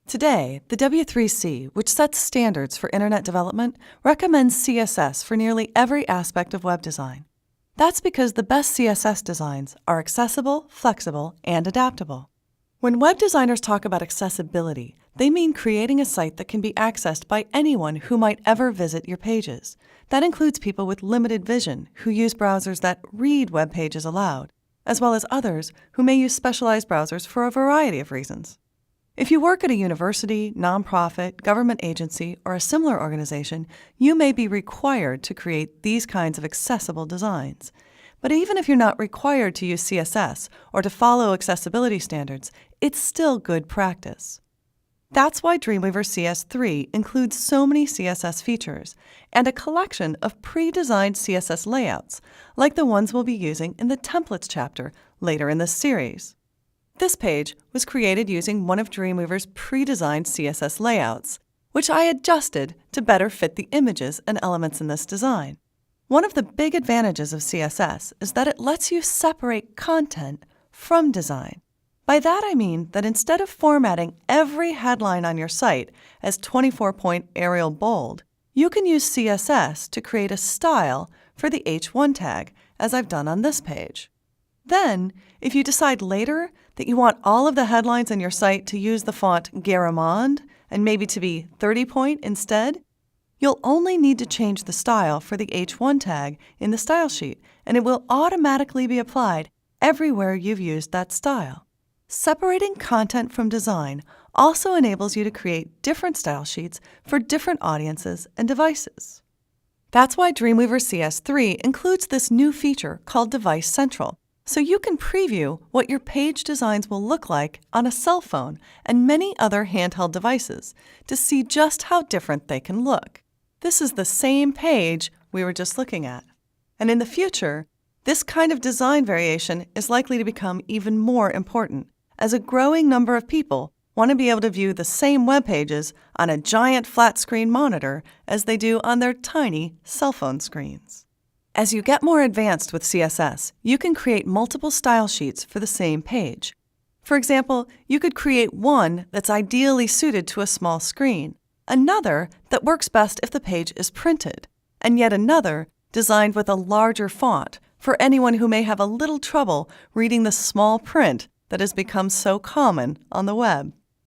Today, the W3C, which sets standards for Internet development, recommends CSS for nearly every aspect of web design. That's because the best CSS designs are accessible, flexible, and adaptable. When web designers talk about accessibility, they mean creating a site that can be accessed by anyone who might ever visit your pages. That includes people with limited vision who use browsers that read web pages aloud, as well as others who may use specialized browsers for a variety of reasons. If you work at a university, nonprofit, government agency, or a similar organization, you may be required to create these kinds of accessible designs. But even if you're not required to use CSS or to follow accessibility standards, it's still good practice. That's why Dreamweaver CS3 includes so many CSS features and a collection of pre-designed CSS layouts, like the ones we'll be using in the Templates chapter later in this series. This page was created using one of Dreamweaver's pre-designed CSS layouts, which I adjusted to better fit the images and elements in this design. One of the big advantages of CSS is that it lets you separate content from design. By that I mean that instead of formatting every headline on your site as 24-point Arial bold, you can use CSS to create a style for the H1 tag, as I've done on this page. Then, if you decide later that you want all of the headlines on your site to use the font Garamond and maybe to be 30-point instead, you'll only need to change the style for the H1 tag in the style sheet, and it will automatically be applied everywhere you've used that style. Separating content from design also enables you to create different style sheets for different audiences and devices. That's why Dreamweaver CS3 includes this new feature called Device Central, so you can preview what your page designs will look like on a cell phone and many other handheld devices to see just how different they can look. This is the same page we were just looking at. And in the future, this kind of design variation is likely to become even more important, as a growing number of people want to be able to view the same web pages on a giant flat-screen monitor as they do on their tiny cell phone screens. As you get more advanced with CSS, you can create multiple style sheets for the same page. For example, you could create one that's ideally suited to a small screen, another that works best if the page is printed, and yet another designed with a larger font for anyone who may have a little trouble reading the small print that has become so common on the web.